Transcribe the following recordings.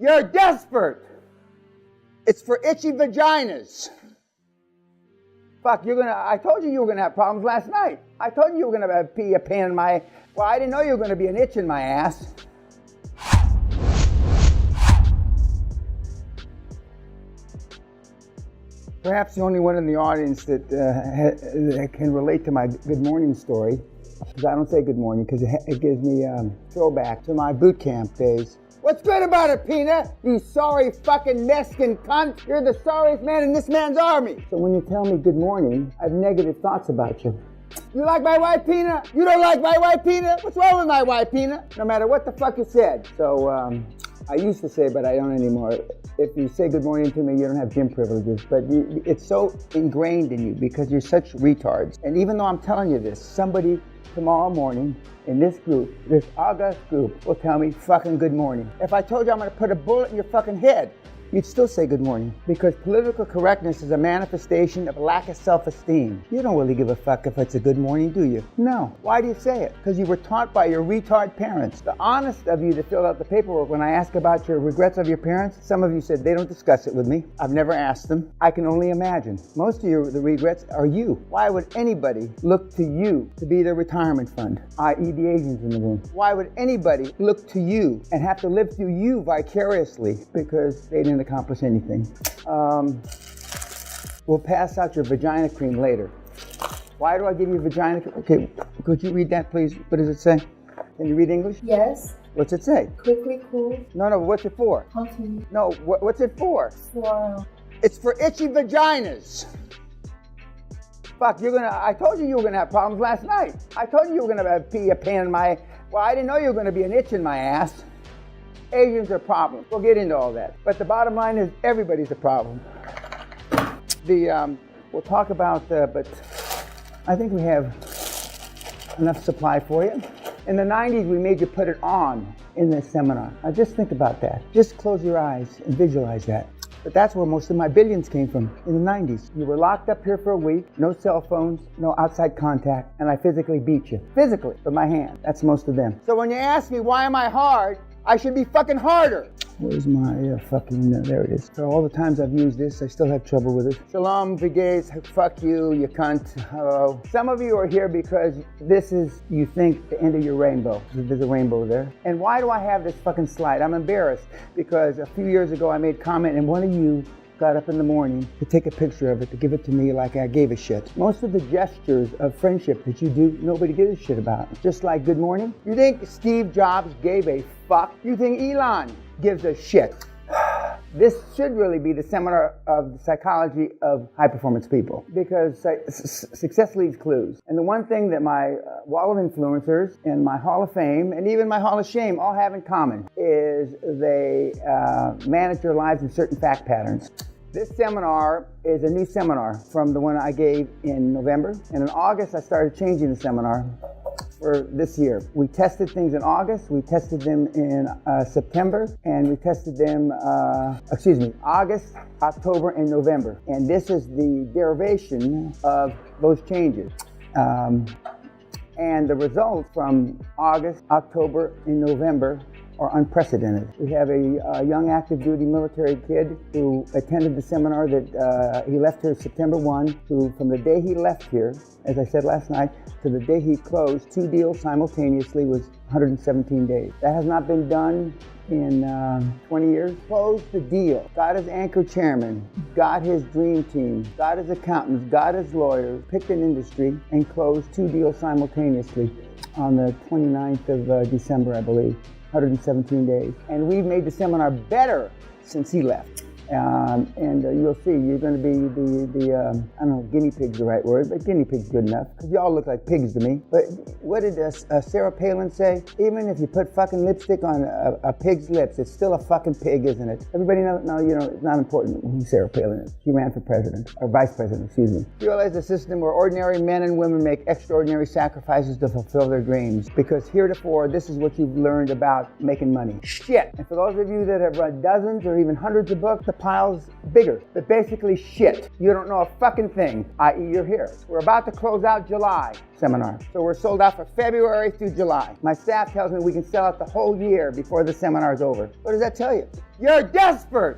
You're desperate. It's for itchy vaginas. Fuck, I told you were gonna have problems last night. I told you were gonna be a pain in my, well, I didn't know you were gonna be an itch in my ass. Perhaps the only one in the audience that can relate to my good morning story, because I don't say good morning, because it gives me throwback to my boot camp days. What's good about it, Pena? You sorry fucking Mexican cunt. You're the sorriest man in this man's army. So when you tell me good morning, I have negative thoughts about you. You like my wife, Pena? You don't like my wife, Pena? What's wrong with my wife, Pena? No matter what the fuck you said. So I used to say, but I don't anymore. If you say good morning to me, you don't have gym privileges. But it's so ingrained in you because you're such retards. And even though I'm telling you this, somebody tomorrow morning in this group, this august group, will tell me fucking good morning. If I told you I'm gonna put a bullet in your fucking head, you'd still say good morning. Because political correctness is a manifestation of a lack of self-esteem. You don't really give a fuck if it's a good morning, do you? No. Why do you say it? Because you were taught by your retard parents. The honest of you that filled out the paperwork, when I asked about your regrets of your parents, some of you said they don't discuss it with me. I've never asked them. I can only imagine. Most of the regrets are you. Why would anybody look to you to be their retirement fund, i.e. the Asians in the room? Why would anybody look to you and have to live through you vicariously because they didn't accomplish anything? We'll pass out your vagina cream later. Why do I give you vagina cream? Okay, could you read that, please? What does it say? Can you read English? Yes. What's it say? Quickly cool. No, what's it for? Healthy. No, what's it for? For... It's for itchy vaginas. Fuck, I told you were gonna have problems last night. I told you were gonna be a pain in my, well, I didn't know you were gonna be an itch in my ass. Asians are a problem. We'll get into all that. But the bottom line is everybody's a problem. We'll talk about, but I think we have enough supply for you. In the 90s, we made you put it on in this seminar. Now just think about that. Just close your eyes and visualize that. But that's where most of my billions came from, in the 90s. You were locked up here for a week, no cell phones, no outside contact, and I physically beat you. Physically, with my hand. That's most of them. So when you ask me, why am I hard? I should be fucking harder. Where's my there it is. So all the times I've used this, I still have trouble with it. Shalom, Vigays, fuck you, you cunt, hello. Some of you are here because this is, you think, the end of your rainbow. There's a rainbow there. And why do I have this fucking slide? I'm embarrassed because a few years ago I made comment and one of you got up in the morning to take a picture of it, to give it to me like I gave a shit. Most of the gestures of friendship that you do, nobody gives a shit about. Just like good morning. You think Steve Jobs gave a fuck? You think Elon gives a shit? This should really be the seminar of the psychology of high-performance people because success leaves clues. And the one thing that my wall of influencers and my Hall of Fame and even my Hall of Shame all have in common is they manage their lives in certain fact patterns. This seminar is a new seminar from the one I gave in November. And in August, I started changing the seminar for this year. We tested things in August, we tested them in September, and we tested them, August, October, and November. And this is the derivation of those changes. And the results from August, October, and November are unprecedented. We have a young active duty military kid who attended the seminar that he left here September 1, who from the day he left here, as I said last night, to the day he closed 2 deals simultaneously was 117 days. That has not been done in 20 years. Closed the deal, got his anchor chairman, got his dream team, got his accountants, got his lawyers, picked an industry, and closed 2 deals simultaneously on the 29th of December, I believe. 117 days. And we've made the seminar better since he left. And you'll see, you're going to be the I don't know, guinea pig's the right word, but guinea pig's good enough, because y'all look like pigs to me. But what did Sarah Palin say? Even if you put fucking lipstick on a pig's lips, it's still a fucking pig, isn't it? Everybody knows, no, you know, it's not important who Sarah Palin is. She ran for president, or vice president, excuse me. You realize a system where ordinary men and women make extraordinary sacrifices to fulfill their dreams, because heretofore, this is what you've learned about making money. Shit. And for those of you that have read dozens or even hundreds of books, the piles bigger, but basically shit. You don't know a fucking thing, i.e. you're here. We're about to close out July seminar. So we're sold out for February through July. My staff tells me we can sell out the whole year before the seminar is over. What does that tell you? You're desperate.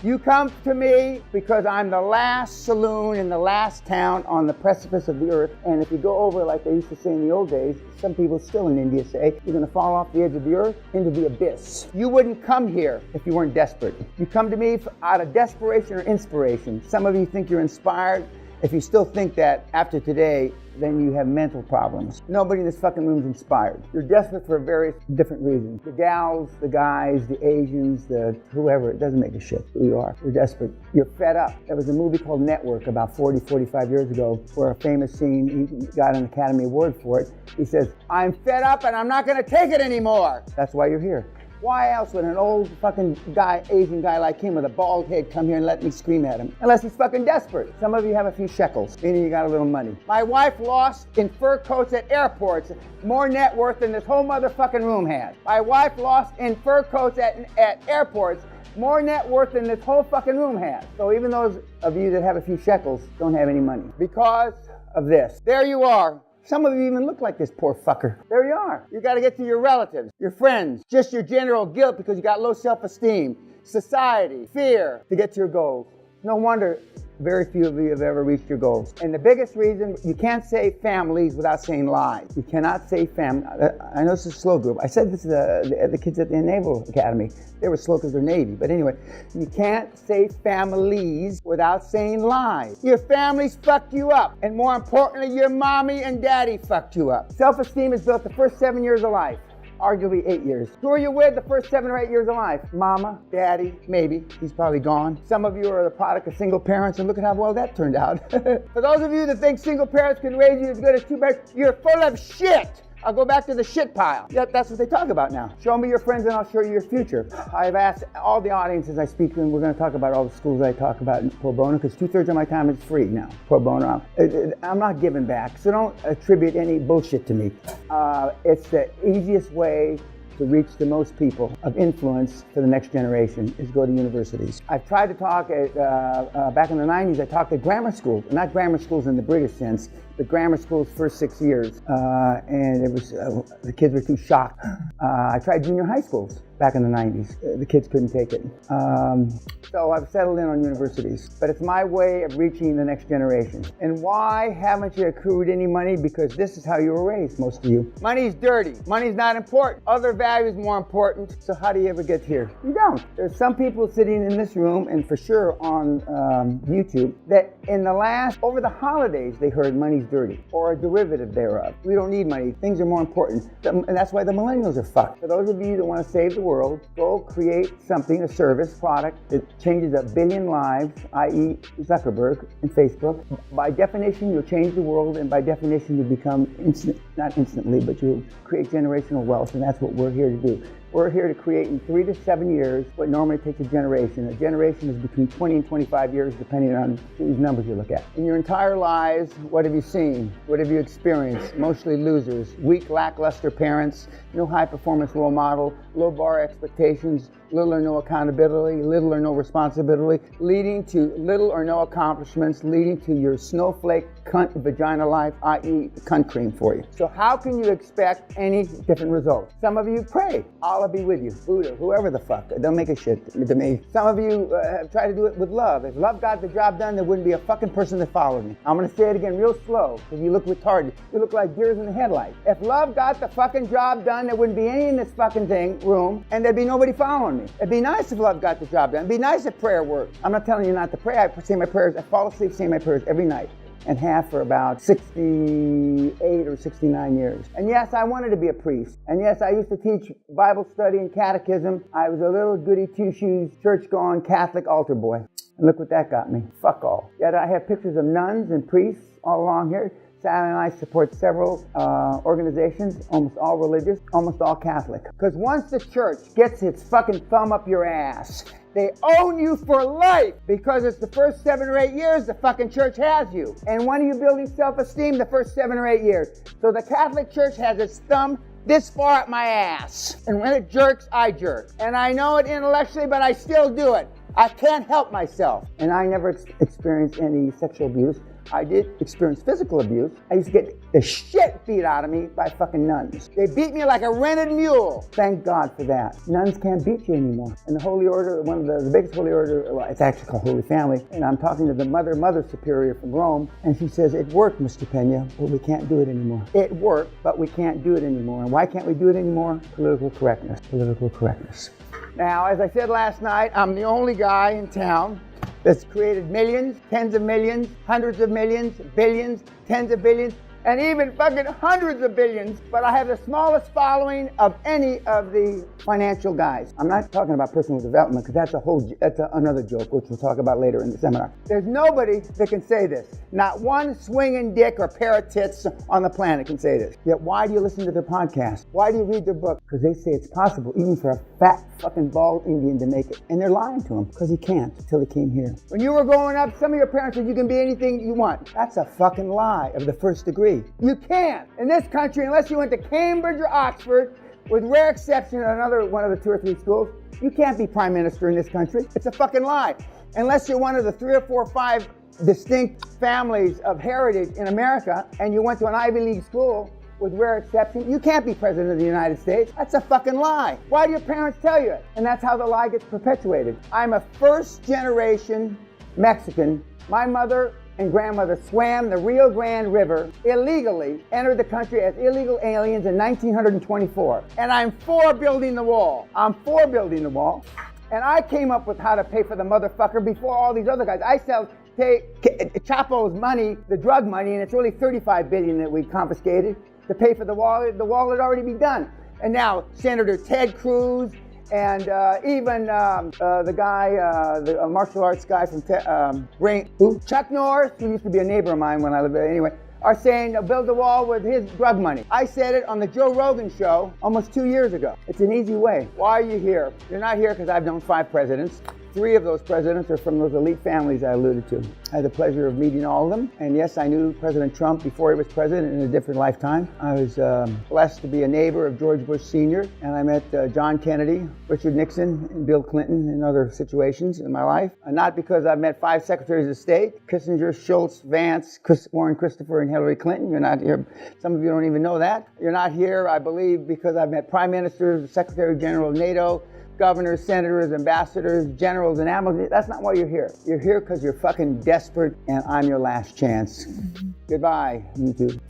You come to me because I'm the last saloon in the last town on the precipice of the earth. And if you go over, like they used to say in the old days, some people still in India say, you're going to fall off the edge of the earth into the abyss. You wouldn't come here if you weren't desperate. You come to me out of desperation or inspiration. Some of you think you're inspired. If you still think that after today, then you have mental problems. Nobody in this fucking room is inspired. You're desperate for various different reasons. The gals, the guys, the Asians, the whoever, it doesn't make a shit who you are. You're desperate. You're fed up. There was a movie called Network about 45 years ago where a famous scene, he got an Academy Award for it. He says, I'm fed up and I'm not gonna take it anymore. That's why you're here. Why else would an old fucking guy, Asian guy like him with a bald head come here and let me scream at him? Unless he's fucking desperate. Some of you have a few shekels, meaning you got a little money. My wife lost in fur coats at airports more net worth than this whole motherfucking room has. My wife lost in fur coats at airports more net worth than this whole fucking room has. So even those of you that have a few shekels don't have any money because of this. There you are. Some of you even look like this poor fucker. There you are. You got to get to your relatives, your friends, just your general guilt because you got low self-esteem, society, fear to get to your goals. No wonder very few of you have ever reached your goals. And the biggest reason, you can't say families without saying lies. You cannot say family. I know this is a slow group. I said this to the kids at the Naval Academy. They were slow because they're Navy. But anyway, you can't say families without saying lies. Your families fucked you up. And more importantly, your mommy and daddy fucked you up. Self-esteem is built the first 7 years of life. Arguably 8 years. Who are you with the first 7 or 8 years of life? Mama, daddy, maybe. He's probably gone. Some of you are the product of single parents, and look at how well that turned out. For those of you that think single parents can raise you as good as two parents, you're full of shit. I'll go back to the shit pile. Yep, that's what they talk about now. Show me your friends and I'll show you your future. I've asked all the audiences I speak to, and we're going to talk about all the schools I talk about in pro bono, because 2/3 of my time is free now, pro bono. I'm not giving back, so don't attribute any bullshit to me. It's the easiest way to reach the most people of influence for the next generation is go to universities. I've tried to talk back in the 90s, I talked at grammar schools, not grammar schools in the British sense, but grammar school's first 6 years, and it was the kids were too shocked. I tried junior high schools back in the 90s. The kids couldn't take it. So I've settled in on universities, but it's my way of reaching the next generation. And why haven't you accrued any money? Because this is how you were raised, most of you. Money's dirty. Money's not important. Other values more important. So how do you ever get here? You don't. There's some people sitting in this room, and for sure on YouTube, that over the holidays, they heard money's dirty, or a derivative thereof. We don't need money. Things are more important. And that's why the millennials are fucked. For those of you that want to save the world, go create something, a service, product that changes 1 billion lives, i.e. Zuckerberg and Facebook. By definition, you'll change the world, and by definition, you'll become not instantly, but you'll create generational wealth, and that's what we're here to do. We're here to create in 3 to 7 years what normally takes a generation. A generation is between 20 and 25 years, depending on whose numbers you look at. In your entire lives, what have you seen? What have you experienced? Mostly losers, weak, lackluster parents, no high-performance role model, low bar expectations, little or no accountability, little or no responsibility, leading to little or no accomplishments, leading to your snowflake cunt vagina life, i.e. cunt cream for you. So how can you expect any different results? Some of you pray, Allah be with you, Buddha, whoever the fuck, don't make a shit to me. Some of you have tried to do it with love. If love got the job done, there wouldn't be a fucking person that followed me. I'm gonna say it again real slow, because you look retarded. You look like deers in the headlights. If love got the fucking job done, there wouldn't be any in this fucking room, and there'd be nobody following me. It'd be nice if love got the job done. It'd be nice if prayer worked. I'm not telling you not to pray. I say my prayers. I fall asleep saying my prayers every night, and have for about 68 or 69 years. And yes, I wanted to be a priest. And yes, I used to teach Bible study and catechism. I was a little goody two-shoes, church-going Catholic altar boy. And look what that got me. Fuck all. Yet I have pictures of nuns and priests all along here. Sally and I support several organizations, almost all religious, almost all Catholic. Because once the church gets its fucking thumb up your ass, they own you for life, because it's the first 7 or 8 years the fucking church has you. And when are you building self-esteem? The first 7 or 8 years. So the Catholic Church has its thumb this far up my ass. And when it jerks, I jerk. And I know it intellectually, but I still do it. I can't help myself. And I never experienced any sexual abuse. I did experience physical abuse. I used to get the shit beat out of me by fucking nuns. They beat me like a rented mule. Thank God for that. Nuns can't beat you anymore. And the Holy Order, one of the biggest Holy Order, well, it's actually called Holy Family, and I'm talking to the Mother Superior from Rome, and she says, it worked, Mr. Pena, but we can't do it anymore. It worked, but we can't do it anymore. And why can't we do it anymore? Political correctness. Political correctness. Now, as I said last night, I'm the only guy in town that's created millions, tens of millions, hundreds of millions, billions, tens of billions, and even fucking hundreds of billions, but I have the smallest following of any of the financial guys. I'm not talking about personal development, because that's another joke, which we'll talk about later in the seminar. There's nobody that can say this. Not one swinging dick or pair of tits on the planet can say this. Yet why do you listen to their podcast? Why do you read their book? Because they say it's possible, even for a fat fucking bald Indian to make it. And they're lying to him, because he can't until he came here. When you were growing up, some of your parents said you can be anything you want. That's a fucking lie of the first degree. You can't. In this country, unless you went to Cambridge or Oxford, with rare exception of another one of the 2 or 3 schools, you can't be prime minister in this country. It's a fucking lie. Unless you're one of the 3 or 4 or 5 distinct families of heritage in America, and you went to an Ivy League school, with rare exception, you can't be president of the United States. That's a fucking lie. Why do your parents tell you it? And that's how the lie gets perpetuated. I'm a first-generation Mexican. My mother and grandmother swam the Rio Grande River illegally, entered the country as illegal aliens in 1924. And I'm for building the wall. I'm for building the wall. And I came up with how to pay for the motherfucker before all these other guys. I pay Chapo's money, the drug money, and it's really $35 billion that we confiscated to pay for the wall. The wall had already been done. And now Senator Ted Cruz and even the guy, the martial arts guy from Chuck Norris, who used to be a neighbor of mine when I lived there anyway, are saying build the wall with his drug money. I said it on the Joe Rogan show almost 2 years ago. It's an easy way. Why are you here? You're not here because I've known 5 presidents. 3 of those presidents are from those elite families I alluded to. I had the pleasure of meeting all of them. And yes, I knew President Trump before he was president in a different lifetime. I was blessed to be a neighbor of George Bush Sr. And I met John Kennedy, Richard Nixon, and Bill Clinton in other situations in my life. Not because I've met 5 secretaries of state, Kissinger, Schultz, Vance, Warren Christopher, and Hillary Clinton. You're not here. Some of you don't even know that. You're not here, I believe, because I've met prime ministers, Secretary General of NATO, governors, senators, ambassadors, generals, and admirals. That's not why you're here. You're here because you're fucking desperate, and I'm your last chance. Goodbye, YouTube.